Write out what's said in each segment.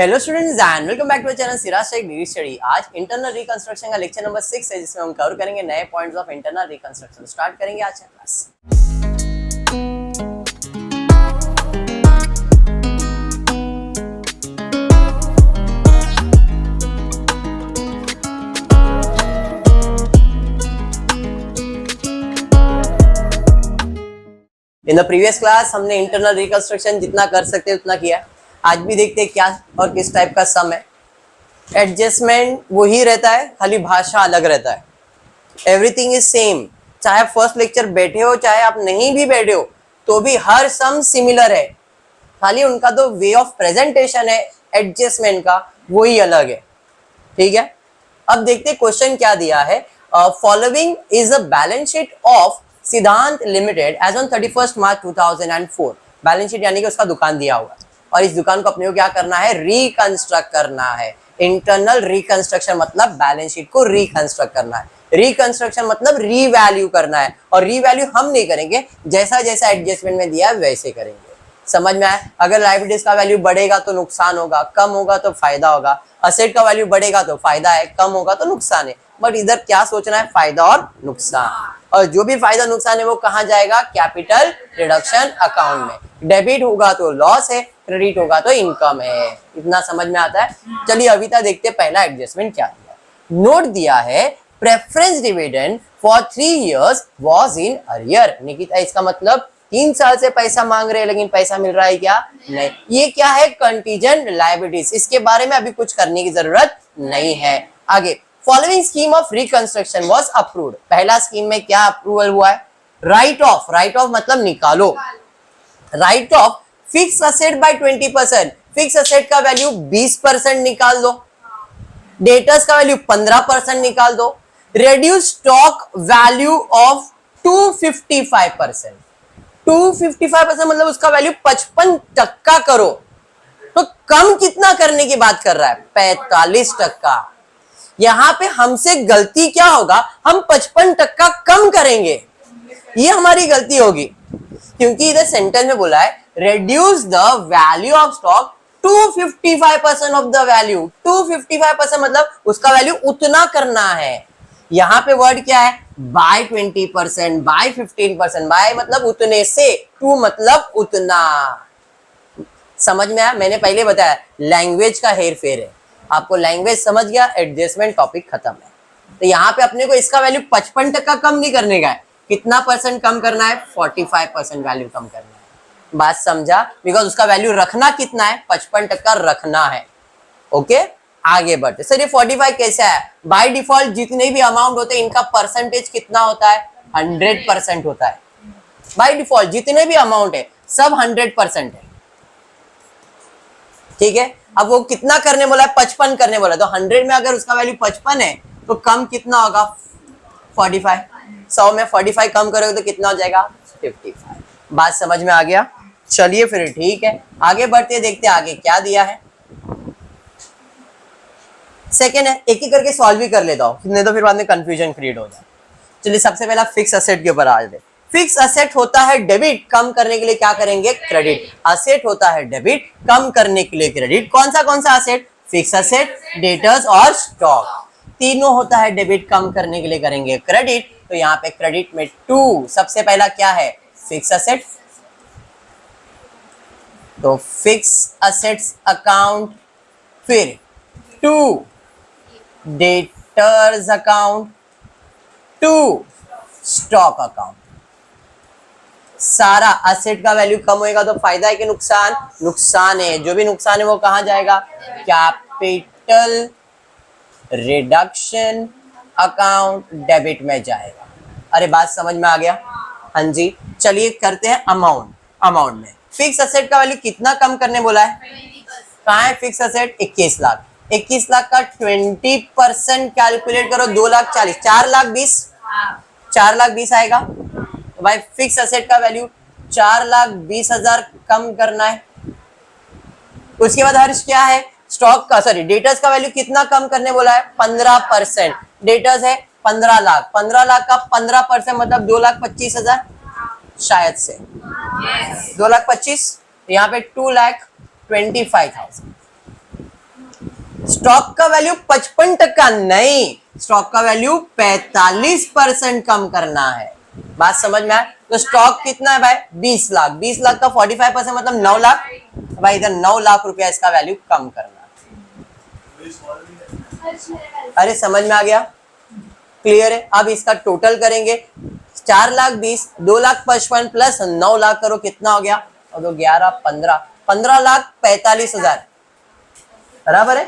Hello students and welcome back to channel Siraj tech degree study. आज internal reconstruction का lecture number 6 है, जिसमें हम कवर करेंगे नए points of internal reconstruction. Start करेंगे आज का class. In the previous class हमने इंटरनल रिकंस्ट्रक्शन जितना कर सकते उतना किया। आज भी देखते हैं क्या और किस टाइप का सम है। एडजस्टमेंट वही रहता है, खाली भाषा अलग रहता है। एवरीथिंग इज सेम, चाहे फर्स्ट लेक्चर बैठे हो चाहे आप नहीं भी बैठे हो, तो भी हर सम सिमिलर है। खाली उनका तो वे ऑफ प्रेजेंटेशन है एडजस्टमेंट का, वही अलग है। ठीक है, अब देखते क्वेश्चन क्या दिया है। Following is a balance sheet of Siddhant limited as on 31 March 2004। Balance sheet यानी कि उसका दुकान दिया हुआ, और इस दुकान को अपने को क्या करना है, रिकंस्ट्रक्ट करना है। इंटरनल रिकंस्ट्रक्शन मतलब बैलेंस शीट को रिकंस्ट्रक्ट करना है। रिकंस्ट्रक्शन मतलब रीवैल्यू करना है, और रीवैल्यू हम नहीं करेंगे, जैसा जैसा एडजस्टमेंट में दिया है वैसे करेंगे। समझ में आया? अगर लायबिलिटीज का वैल्यू बढ़ेगा तो नुकसान होगा, कम होगा तो फायदा होगा। असेट का वैल्यू बढ़ेगा तो फायदा है, कम होगा तो नुकसान है। बट इधर क्या सोचना है, फायदा और नुकसान। और जो भी फायदा नुकसान है वो कहाँ जाएगा, कैपिटल रिडक्शन अकाउंट में। डेबिट होगा तो लॉस है, क्रेडिट होगा तो इनकम है। इतना समझ में आता है। चलिए अभी तक देखते हैं पहला एडजस्टमेंट क्या दिया। नोट दिया है preference dividend for 3 years was in arrear. Nikita, इसका मतलब 3 साल से पैसा मांग रहे हैं लेकिन पैसा मिल रहा है क्या, नहीं। ये क्या है, कंटीजेंट लायबिलिटीज। इसके बारे में अभी कुछ करने की जरूरत नहीं है। आगे, following scheme of reconstruction was approved. पहला स्कीम में क्या अप्रूवल हुआ है, राइट ऑफ। राइट ऑफ मतलब निकालो। Write off fix asset by 20%। Fix asset का वैल्यू 20% निकाल दो, डेटर्स का वैल्यू 15% निकाल दो। Reduce stock value of 255%। 255% मतलब उसका वैल्यू 55% करो। तो कम कितना करने की बात कर रहा है, 45%। यहां पे हमसे गलती क्या होगा, हम 55% कम करेंगे, ये हमारी गलती होगी। क्योंकि इधर सेंटेंस में बोला है reduce the value of stock to 55% of the value। 255% मतलब उसका वैल्यू उतना करना है। यहां पे वर्ड क्या है, by 20%, by 15%। by मतलब उतने से, टू मतलब उतना। समझ में आया? मैंने पहले बताया लैंग्वेज का हेर फेर है। आपको लैंग्वेज समझ गया, एडजस्टमेंट टॉपिक खत्म है। तो यहाँ पे अपने को इसका वैल्यू 55% कम नहीं करने का है। कितना परसेंट कम करना है, 45% वैल्यू कम करना है। बात समझा? बिकॉज उसका वैल्यू रखना कितना है, 55% रखना है। ओके, आगे बढ़ते। सर ये 45 कैसे है, बाय डिफॉल्ट जितने भी अमाउंट होते हैं इनका परसेंटेज कितना होता है, 100% होता है। बाय डिफॉल्ट जितने भी अमाउंट है सब 100% है। ठीक है, अब वो कितना करने बोला है, 55 करने बोला। तो 100 में अगर उसका वैल्यू 55 है तो कम कितना होगा, 45। 100 में 45 कम करोगे तो कितना हो जाएगा, 55। बात समझ में आ गया? चलिए फिर ठीक है, आगे बढ़ते देखते हैं आगे क्या दिया है। सेकेंड है, एक एक करके सॉल्व भी कर लेता हूं, नहीं तो फिर बाद में कंफ्यूजन क्रिएट हो जाए। चलिए सबसे पहला फिक्स असेट के ऊपर आ जाते। फिक्स असेट होता है डेबिट, कम करने के लिए क्या करेंगे, क्रेडिट। असेट होता है डेबिट, कम करने के लिए क्रेडिट। कौन सा असेट, फिक्स असेट, डेटर्स और स्टॉक। तीनों होता है डेबिट, कम करने के लिए करेंगे क्रेडिट। तो यहाँ पे क्रेडिट में 2, सबसे पहला क्या है, फिक्स असेट। तो फिक्स असेट्स अकाउंट, फिर 2 डेटर्स अकाउंट, 2 स्टॉक अकाउंट। सारा असेट का वैल्यू कम होएगा तो फायदा है कि नुकसान, नुकसान है। जो भी नुकसान है वो कहां जाएगा, कैपिटल रिडक्शन अकाउंट, डेबिट में जाएगा। अरे बात समझ में आ गया? हाँ जी। चलिए करते हैं अमाउंट। अमाउंट में फिक्स असेट का वैल्यू कितना कम करने बोला है, कहाँ है फिक्स असेट, 21 लाख। 21 लाख का 20% कैलकुलेट करो, 2,40,000, 4,20,000, 4,20,000 आएगा। तो भाई फिक्स असेट का वैल्यू 4,20,000 कम करना है। उसके बाद हर्ष क्या है, स्टॉक का, सॉरी डेटर्स का वैल्यू कितना कम करने बोला है, 15%। डेटर्स है 15 लाख, 15 लाख का 15% मतलब 2,25,000 शायद से, 2,25,000। यहाँ पे 2,25,000। स्टॉक का वैल्यू 55% नहीं, स्टॉक का वैल्यू 45% कम करना है। बात समझ में आया? तो स्टॉक कितना है भाई? 20 लाख। 20 लाख का 45% मतलब 9 लाख। भाई इधर 9 लाख रुपया इसका वैल्यू कम करना है। अरे समझ में आ गया? क्लियर है? अब इसका टोटल करेंगे। 4 लाख 20, 2 लाख 55 प्लस 9 लाख करो, कितना हो गया? और तो 11 15, 15 लाख 45 हजार, बराबर है?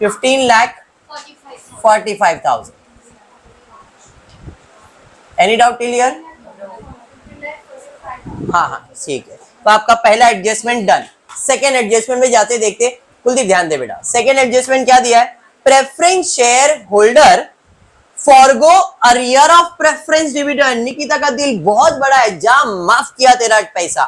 15 लाख 45,000। Any doubt clear? हाँ हाँ ठीक है। तो आपका पहला एडजस्टमेंट डन। सेकेंड एडजस्टमेंट में जाते देखते, कुलदीप ध्यान दे बेटा। सेकेंड एडजस्टमेंट क्या दिया है? Preference share holder forgo arrear of preference dividend. Nikita का दिल बहुत बड़ा है, जा माफ किया तेरा पैसा,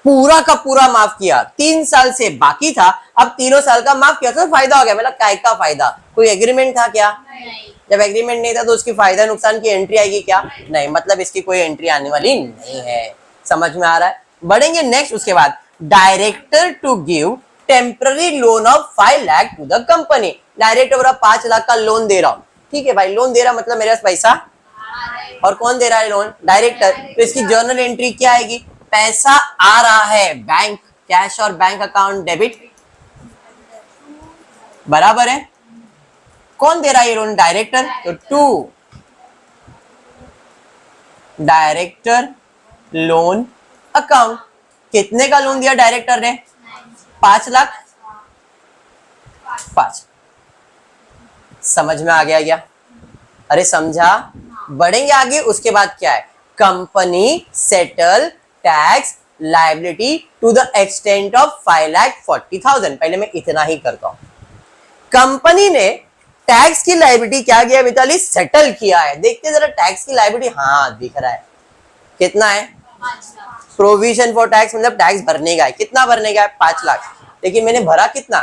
पूरा का पूरा माफ किया। 3 साल से बाकी था, अब 3 साल का माफ किया, तो फायदा हो गया। मतलब काय का फायदा? कोई एग्रीमेंट था क्या? नहीं। जब एग्रीमेंट नहीं था तो उसकी फायदा नुकसान की एंट्री आएगी क्या? नहीं, मतलब इसकी कोई एंट्री आने वाली नहीं है। समझ में आ रहा है? बढ़ेंगे नेक्स्ट। उसके बाद director to give temporary loan of 5 lakh to the company. Director 5 lakh का लोन दे रहा हूं, ठीक है भाई। लोन दे रहा मतलब मेरे पास पैसा, और कौन दे रहा है लोन? डायरेक्टर। तो इसकी जर्नल एंट्री क्या आएगी? पैसा आ रहा है, बैंक कैश और बैंक अकाउंट डेबिट, बराबर है? कौन दे रहा है ये लोन? डायरेक्टर। तो टू डायरेक्टर लोन अकाउंट। कितने का लोन दिया डायरेक्टर ने? 5 लाख। 5। समझ में आ गया क्या? अरे समझा? बढ़ेंगे आगे। उसके बाद क्या है? Company settle tax liability to the extent of 5,40,000। पहले मैं इतना ही करता हूं। कंपनी ने टैक्स की लायबिलिटी क्या किया मिताली? सेटल किया है। देखते जरा टैक्स की लायबिलिटी। हाँ दिख रहा है। कितना है? प्रोविजन फॉर टैक्स, मतलब टैक्स भरने का है। कितना भरने का है? 5 लाख। लेकिन मैंने भरा कितना?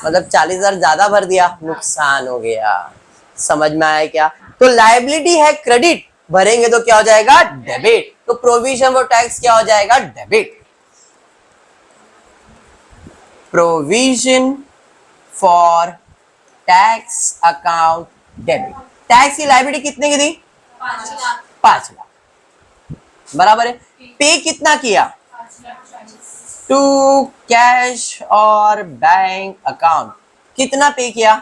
मतलब 40,000 ज्यादा भर दिया, नुकसान हो गया। समझ में आया क्या? तो लायबिलिटी है क्रेडिट, भरेंगे तो क्या हो जाएगा? डेबिट। तो प्रोविजन फॉर टैक्स क्या हो जाएगा? Debit. Provision for tax account debit. Tax की लायबिलिटी कितने की थी? 5 लाख, बराबर है। पे कितना किया? टू कैश और बैंक अकाउंट। कितना पे किया?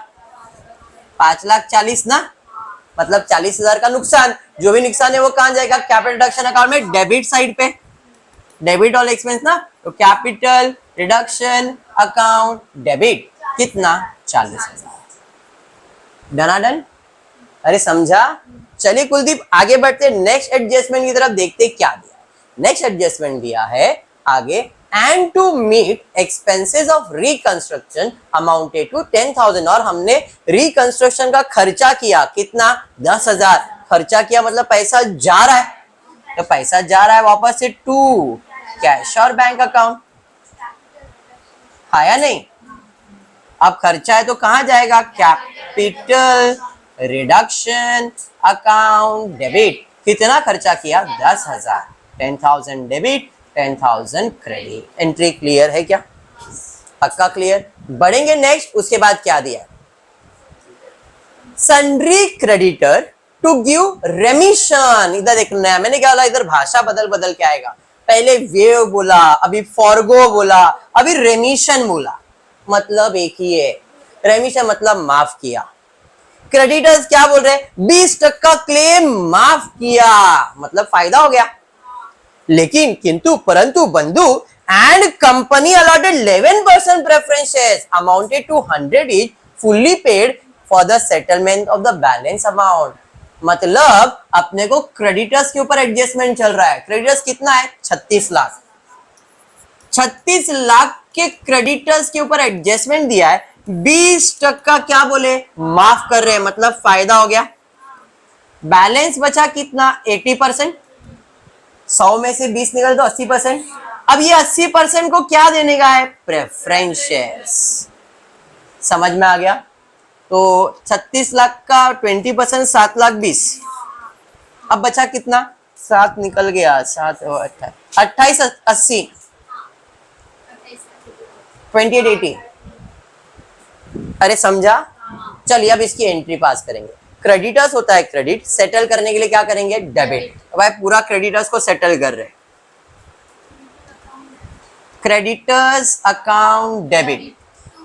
5,40,000 ना, मतलब 40,000 का नुकसान। जो भी नुकसान है वो कहां जाएगा? कैपिटल रिडक्शन अकाउंट में, डेबिट साइड पे। डेबिट ऑल एक्सपेंस ना, तो कैपिटल रिडक्शन अकाउंट डेबिट। कितना? 40,000। डन। अरे समझा? चलिए कुलदीप आगे बढ़ते, नेक्स्ट एडजस्टमेंट की तरफ देखते क्या दिया। नेक्स्ट एडजस्टमेंट दिया है आगे, and to meet expenses of reconstruction amounted to 10,000। और हमने रिकंस्ट्रक्शन का खर्चा किया कितना? 10,000 खर्चा किया, मतलब पैसा जा रहा है। तो पैसा जा रहा है वापस से टू कैश और बैंक अकाउंट, है या नहीं? अब खर्चा है तो कहां जाएगा? Capital reduction account debit. कितना खर्चा किया? 10,000। 10,000 डेबिट, 10,000 क्रेडिट। एंट्री क्लियर है क्या? पक्का क्लियर? बढ़ेंगे नेक्स्ट। उसके बाद क्या दिया? Sundry creditor to give remission. इधर देखना, मैंने क्या बोला? इधर भाषा बदल बदल के आएगा। पहले वेव बोला, अभी फॉरगो बोला, अभी रेमिशन बोला। मतलब एक ही है। रेमिशन मतलब माफ किया। क्रेडिटर्स क्या बोल रहे? 20% क्लेम माफ किया, मतलब फायदा हो गया। लेकिन किंतु परंतु Bandhu and company allotted 11% preference shares amounted to 100 each fully paid for the settlement of the balance amount. मतलब अपने को क्रेडिटर्स के ऊपर एडजस्टमेंट चल रहा है। क्रेडिटर्स कितना है? 36 लाख। 36 लाख के क्रेडिटर्स के ऊपर एडजस्टमेंट दिया है। 20% क्या बोले? माफ कर रहे हैं, मतलब फायदा हो गया। बैलेंस बचा कितना? 80%। 100 में से 20 निकल तो 80%। अब ये 80% को क्या देने का है? Preference shares. समझ में आ गया? तो 36 लाख का 20%, 7,20,000। अब बचा कितना? 7 निकल गया, 7 और 28, 80, 2880। अरे समझा? चलिए अब इसकी एंट्री पास करेंगे। क्रेडिटर्स होता है क्रेडिट, सेटल करने के लिए क्या करेंगे? डेबिट। भाई पूरा क्रेडिटर्स को सेटल कर रहे हैं, क्रेडिटर्स अकाउंट डेबिट।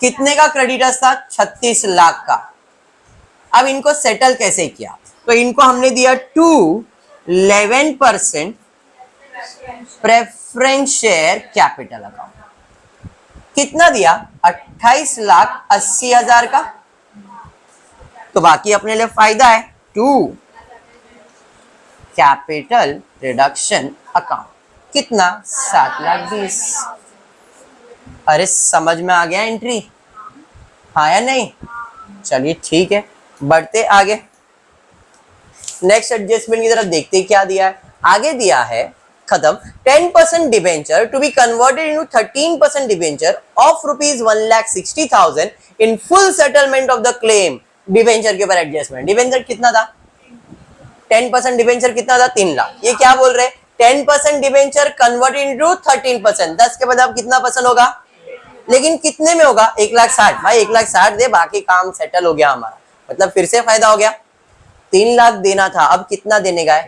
कितने का क्रेडिटर्स था? 36 लाख का। अब इनको सेटल कैसे किया? तो इनको हमने दिया 11% प्रेफरेंस शेयर कैपिटल अकाउंट। कितना दिया? 28,80,000 का। तो बाकी अपने लिए फायदा है। 2 कैपिटल रिडक्शन अकाउंट कितना? 7,20,000। अरे समझ में आ गया एंट्री? हाँ या नहीं? चलिए ठीक है, बढ़ते आगे। नेक्स्ट एडजस्टमेंट की तरफ देखते क्या दिया है। आगे दिया है खत्म 10% debenture to be converted into 13% debenture of ₹1,60,000 in full settlement of the claim. Debenture के ऊपर एडजस्टमेंट। डिबेंचर कितना था? 10% डिबेंचर कितना था? 3 लाख। ये क्या बोल रहे हैं? 10% डिबेंचर कन्वर्टेड इनटू 13%। 10 के बाद अब कितना परसेंट होगा? लेकिन कितने में होगा? 1,60,000। भाई 1,60,000 दे, बाकी काम सेटल हो गया हमारा, मतलब फिर से फायदा हो गया। 3 लाख देना था, अब कितना देने का है?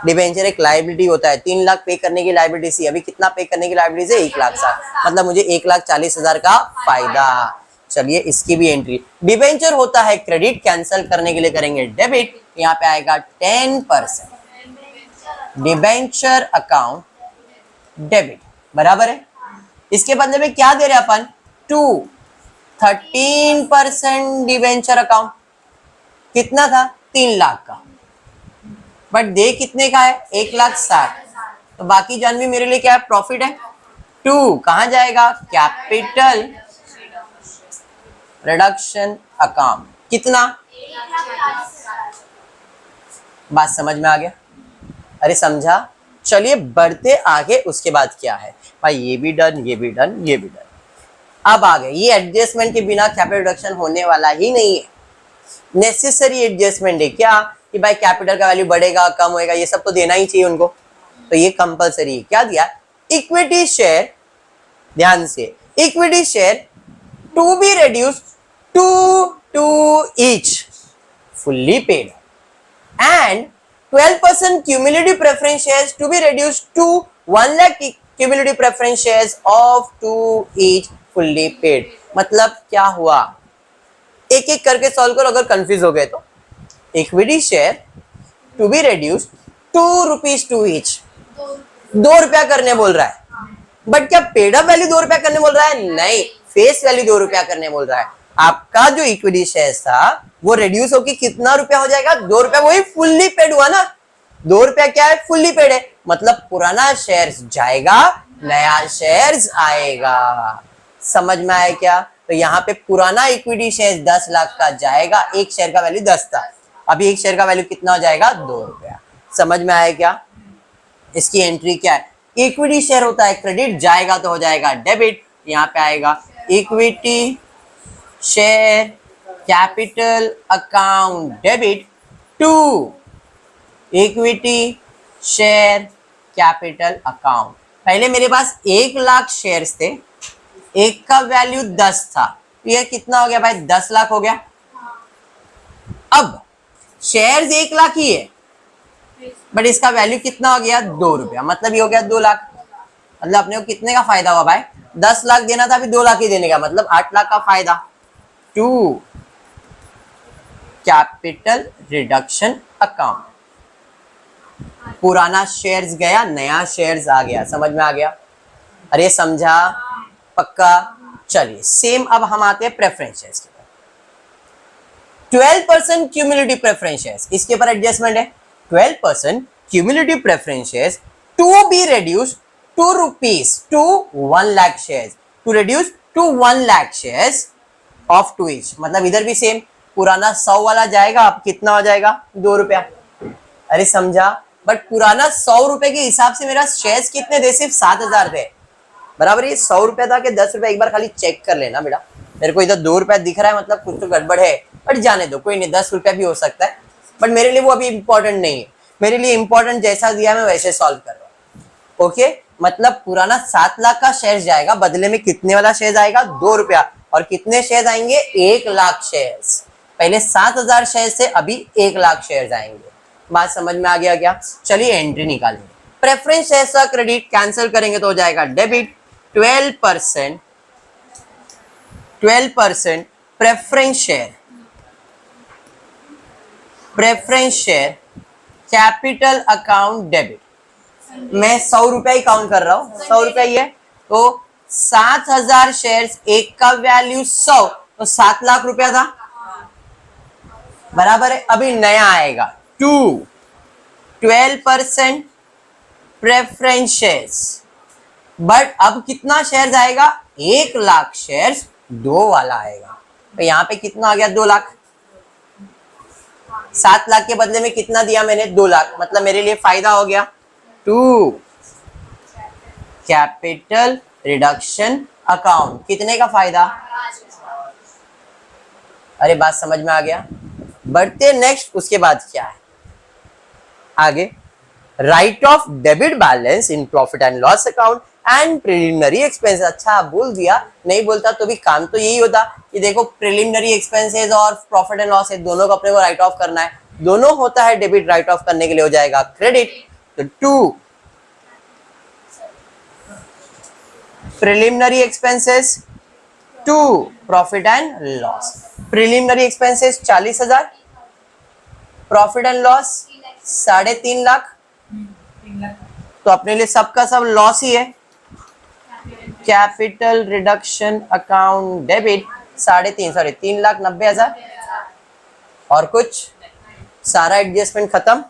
डिबेंचर एक लायबिलिटी होता है, 3 लाख पे करने की लायबिलिटी थी, अभी कितना पे करने की लायबिलिटी है? 1,60,000, मतलब मुझे 1,40,000 का फायदा। चलिए इसकी भी एंट्री। डिबेंचर होता है क्रेडिट, कैंसिल करने के लिए करेंगे डेबिट। यहाँ पे आएगा 10% डिबेंचर अकाउंट डेबिट, बराबर है। इसके बदले में क्या दे रहे अपन? 13% डिबेंचर अकाउंट। कितना था? 3 लाख का, बट दे कितने का है? 1,60,000। तो बाकी जान भी मेरे लिए क्या है? प्रॉफिट है। 2 कहां जाएगा? Capital reduction account. कितना? बात समझ में आ गया? अरे समझा? चलिए बढ़ते आगे। उसके बाद क्या है भाई? ये भी डन, ये भी डन, ये भी डन। अब आ गए, ये एडजस्टमेंट के बिना कैपिटल रिडक्शन होने वाला ही नहीं है। नेसेसरी एडजस्टमेंट है क्या कि भाई कैपिटल का वैल्यू बढ़ेगा कम होएगा, ये सब तो देना ही चाहिए उनको, तो ये कंपलसरी है। क्या दिया? इक्विटी शेयर, ध्यान से, equity share to be reduced to each fully paid and 12% cumulative preference shares to be reduced to 1 lakh cumulative preference shares of to each fully paid। मतलब क्या हुआ? एक एक करके सॉल्व करो अगर कंफ्यूज हो गए तो। Equity share to be reduced ₹2 to each, 2 रुपया करने बोल रहा है, बट क्या पेड अप वैल्यू 2 रुपया करने बोल रहा है? नहीं, फेस वैल्यू 2 रुपया करने बोल रहा है। आपका जो इक्विटी शेयर था वो रिड्यूस होकर कितना रुपया हो जाएगा? 2 रुपया। वही फुल्ली पेड हुआ ना, 2 रुपया क्या है? फुल्ली पेड है, मतलब पुराना शेयर जाएगा, नया शेयर आएगा। समझ में आया क्या? तो यहाँ पे पुराना इक्विटी शेयर 10 लाख का जाएगा, एक शेयर का वैल्यू 10 था, अभी एक शेयर का वैल्यू कितना हो जाएगा? 2 रुपया। समझ में आया क्या? इसकी एंट्री क्या है? इक्विटी शेयर होता है क्रेडिट, जाएगा तो हो जाएगा डेबिट। यहाँ पे आएगा equity share capital account debit to equity share capital account. पहले मेरे पास 1 लाख शेयर्स थे, एक का वैल्यू 10 था, तो यह कितना हो गया भाई? 10 लाख हो गया। अब शेयर्स 1 लाख ही है, बट इसका वैल्यू कितना हो गया? 2 रुपया, मतलब ये हो गया 2 लाख। मतलब अपने को कितने का फायदा हुआ भाई? 10 लाख देना था, अभी 2 लाख ही देने का, मतलब 8 लाख का फायदा। 2 कैपिटल रिडक्शन अकाउंट, पुराना शेयर्स गया, नया शेयर्स आ गया। समझ में आ गया? अरे समझा? पक्का? चलिए सेम अब हम आते हैं प्रेफरेंस शेयर्स के ऊपर। 12% क्यूमुलेटिव प्रेफरेंस शेयर्स, इसके ऊपर एडजस्टमेंट है। 12% cumulative preference shares to be reduced ₹2 to 1 lakh shares, to reduce to 1 lakh shares of 2 each। मतलब इधर भी सेम, पुराना 100 वाला जाएगा, अब कितना हो जाएगा? 2 रुपया। अरे समझा? बट पुराना 100 रुपए के हिसाब से मेरा शेयर्स कितने थे? सिर्फ 7,000 थे, बराबर। ये 100 रुपया था कि 10 रुपया, एक बार खाली चेक कर लेना बेटा। मेरे को इधर 2 रुपया दिख रहा है, मतलब कुछ तो गड़बड़ है, बट जाने दो, कोई नहीं, 10 रुपया भी हो सकता है, बट मेरे लिए वो अभी इंपॉर्टेंट नहीं है। मेरे लिए इंपॉर्टेंट जैसा दिया मैं वैसे सॉल्व कर रहा हूँ। ओके, मतलब पुराना 7 लाख का शेयर जाएगा, बदले में कितने वाला शेयर आएगा? 2 रुपया, और कितने शेयर आएंगे? 1,00,000 शेयर्स। पहले 7,000 शेयर से अभी 1,00,000 शेयर आएंगे। बात समझ में आ गया क्या? चलिए एंट्री निकालेंगे। प्रेफरेंस शेयर का क्रेडिट कैंसिल करेंगे तो हो जाएगा debit 12%। Preference share capital account debit. मैं 100 रुपया ही काउंट कर रहा हूं, 100 रुपया ही है। तो 7,000 शेयर्स, एक का वैल्यू 100, तो 7 लाख रुपया था, बराबर है। अभी नया आएगा 12% प्रेफरेंस शेयर्स, बट अब कितना शेयर्स आएगा? 1,00,000 शेयर्स, 2 वाला आएगा। तो यहां पे कितना आ गया? 2 लाख। 7 लाख के बदले में कितना दिया मैंने? 2 लाख, मतलब मेरे लिए फायदा हो गया 2 कैपिटल रिडक्शन अकाउंट। कितने का फायदा? अरे बात समझ में आ गया। बढ़ते नेक्स्ट, उसके बाद क्या है आगे? Right of debit balance in profit and loss account and preliminary expense. अच्छा बोल दिया, नहीं बोलता तो भी काम तो यही होता कि देखो प्रिलिमिनरी एक्सपेंसेस और प्रॉफिट एंड लॉस है, दोनों को अपने को राइट ऑफ करना है। दोनों होता है डेबिट, राइट ऑफ करने के लिए हो जाएगा क्रेडिट। तो 2 preliminary expenses, 2 profit and loss. Preliminary expenses 40,000, profit and loss 3.5 lakh. तो अपने लिए सबका सब लॉस ही है। Capital reduction account debit 3,90,000। और कुछ? सारा एडजस्टमेंट खत्म।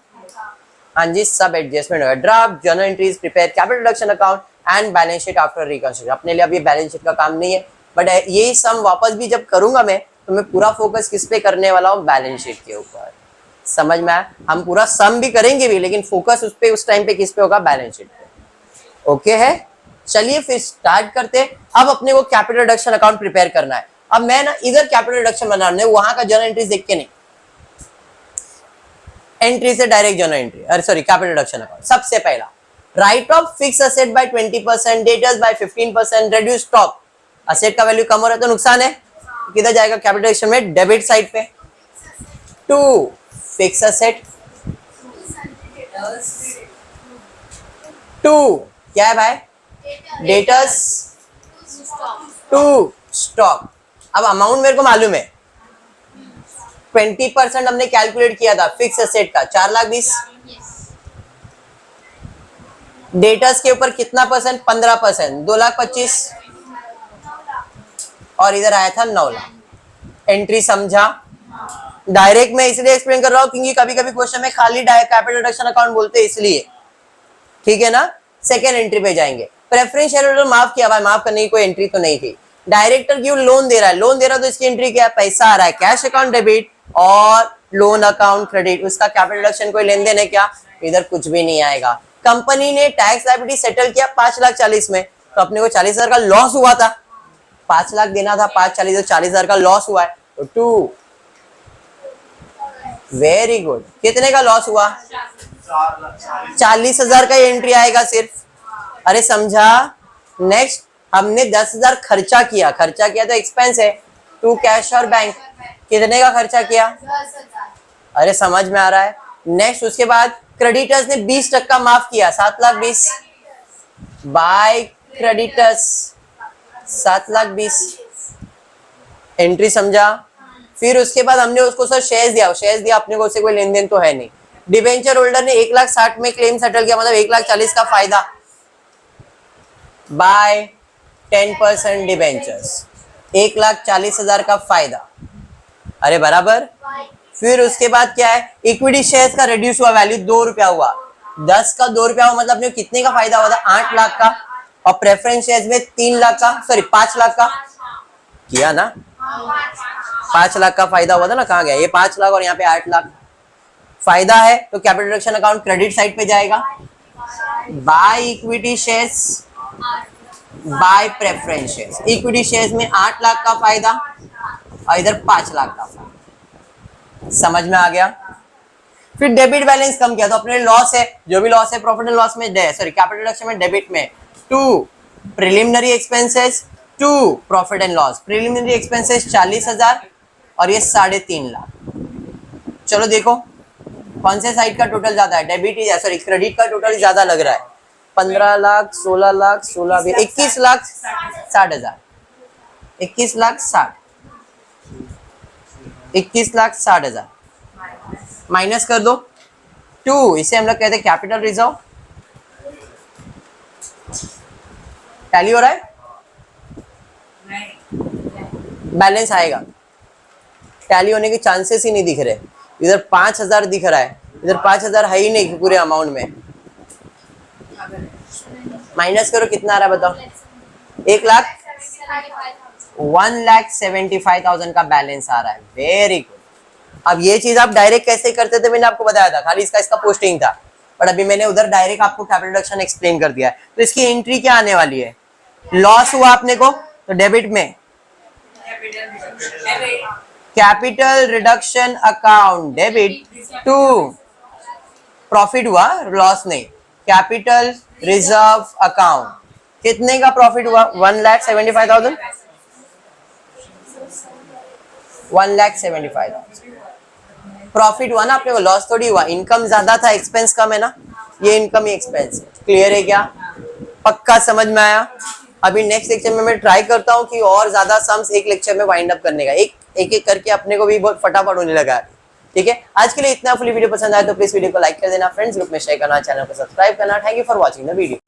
हाँ जी, सब एडजस्टमेंट हो गया। Draft, journal entries prepare, capital reduction account and balance sheet after reconstruction. अपने लिए अब ये बैलेंस शीट का काम नहीं है, बट यही सम वापस भी जब करूंगा मैं, तो मैं पूरा फोकस किस पे करने वाला हूँ? बैलेंस शीट के ऊपर। समझ में आया? हम पूरा सम भी करेंगे भी, लेकिन फोकस उस पे, उस टाइम पे किस पे होगा? बैलेंस शीट पे। ओके है? चलिए फिर स्टार्ट करते। अब अपने को कैपिटल रिडक्शन अकाउंट प्रिपेयर करना है। अब मैं ना इधर कैपिटल रिडक्शन बनाने, वहां का जर्नल एंट्रीज देख के नहीं, एंट्री से डायरेक्ट जर्नल एंट्री, अरे सॉरी कैपिटल रिडक्शन अकाउंट। सबसे पहला write off fix asset by 20%, debtors by 15%, reduce stock. Asset का वैल्यू कम हो रहा है तो नुकसान है, किधर जाएगा? कैपिटल रिडक्शन में डेबिट साइड पे। 2 फिक्स असेट, 2 क्या है भाई? Debtors, 2 stock. अब अमाउंट मेरे को मालूम है, 20% हमने कैलकुलेट किया था फिक्स एसेट का, 4,20,000। डेटर्स के ऊपर कितना परसेंट? 15%, 2,25,000। और इधर आया था 9 लाख। एंट्री समझा? डायरेक्ट मैं इसलिए एक्सप्लेन कर रहा हूं क्योंकि कभी कभी क्वेश्चन में खाली कैपिटल रिडक्शन अकाउंट बोलते हैं, इसलिए। ठीक है ना? सेकेंड एंट्री पे जाएंगे। प्रेफरेंस शेयर होल्डर माफ किया भाई, माफ करने की कोई एंट्री तो नहीं थी। डायरेक्टर क्यों लोन दे रहा है? लोन दे रहा है तो इसकी एंट्री क्या है? पैसा आ रहा है, कैश अकाउंट डेबिट और लोन अकाउंट क्रेडिट। उसका कैपिटल रिडक्शन कोई लेन देन है क्या? इधर कुछ भी नहीं आएगा। कंपनी ने टैक्स लायबिलिटी सेटल किया 5,40,000 में, तो अपने को 40,000 का लॉस हुआ था। 5 लाख देना था, 5,40,000, 40,000 का लॉस हुआ है। तो 2 वेरी गुड। कितने का लॉस हुआ? 40,000 का एंट्री आएगा सिर्फ। अरे समझा? नेक्स्ट, हमने 10,000 खर्चा किया तो एक्सपेंस है। 2 कैश और बैंक, कितने का खर्चा किया? अरे समझ में आ रहा है? नेक्स्ट, उसके बाद क्रेडिटर्स ने 20% माफ किया, 7,20,000 बाय क्रेडिटर्स, 7,20,000 एंट्री। समझा? फिर उसके बाद हमने उसको सर शेयर्स दिया अपने को, उससे कोई लेन देन तो है नहीं। डिबेंचर होल्डर ने 1,60,000 में क्लेम सेटल किया, मतलब 1,40,000 का फायदा बाय 10% डिबेंचर्स, 1,40,000 का फायदा। अरे बराबर। फिर उसके बाद क्या है? इक्विटी शेयर्स का रिड्यूस हुआ, वैल्यू 2 रुपया हुआ, 10 का 2 रुपया हुआ, मतलब अपने कितने का फायदा हुआ था? 8 लाख का। और प्रेफरेंस शेयर्स में 3 लाख का, सॉरी 5 लाख का किया ना, 5 लाख का फायदा हुआ था ना। कहाँ गया ये? 5 लाख और यहाँ पे 8 लाख फायदा है। तो capital reduction account credit side पे जाएगा। By equity shares bye preference shares. Equity shares में 8 लाख का फायदा और इधर 5 लाख का फायदा। समझ में आ गया? फिर डेबिट बैलेंस कम किया तो अपने लॉस है, जो भी लॉस है प्रॉफिट एंड लॉस में, सॉरी कैपिटल रिडक्शन में डेबिट में। 2 preliminary expenses to profit and loss. Preliminary expenses 40,000 और ये 3.5 लाख। चलो देखो कौन से साइड का टोटल ज्यादा है, डेबिट या सॉरी क्रेडिट का टोटल ज्यादा लग रहा है। 15 लाख, 16 लाख, 16 भी 21 लाख 60,000, 21 लाख 60, 21 लाख 60,000 माइनस कर दो 2, इसे हम लोग कहते हैं कैपिटल रिजर्व। टैली हो रहा है, बैलेंस आएगा, टैली होने के चांसेस ही नहीं दिख रहे। इधर 5,000 दिख रहा है, इधर 5,000 है ही नहीं पूरे अमाउंट में। माइनस करो कितना आ रहा है बताओ, 1,75,000 का बैलेंस आ रहा है। Very good. अब ये चीज आप डायरेक्ट कैसे करते थे मैंने आपको बताया था, खाली इसका पोस्टिंग था, बट अभी मैंने उधर डायरेक्ट आपको कैपिटल रिडक्शन एक्सप्लेन कर दिया है। तो इसकी एंट्री क्या आने वाली है, लॉस हुआ अपने को तो डेबिट में capital reduction account debit to, profit हुआ लॉस नहीं, कैपिटल रिजर्व अकाउंट। कितने का प्रॉफिट हुआ, 1,75,000, 1,75,000 प्रॉफिट हुआ ना अपने को, लॉस थोड़ी हुआ। इनकम ज्यादा था, एक्सपेंस कम है ना, ये इनकम ही एक्सपेंस। क्लियर है क्या, पक्का समझ में आया। अभी नेक्स्ट लेक्चर में मैं ट्राई करता हूँ कि और ज्यादा सम्स एक लेक्चर में वाइंड अप करने का, एक करके अपने को भी बहुत फटाफट होने लगा है। ठीक है, आज के लिए इतना। फुली वीडियो पसंद आया तो प्लीज वीडियो को लाइक कर देना, फ्रेंड्स ग्रुप में शेयर करना, चैनल को सब्सक्राइब करना। Thank you for watching the video.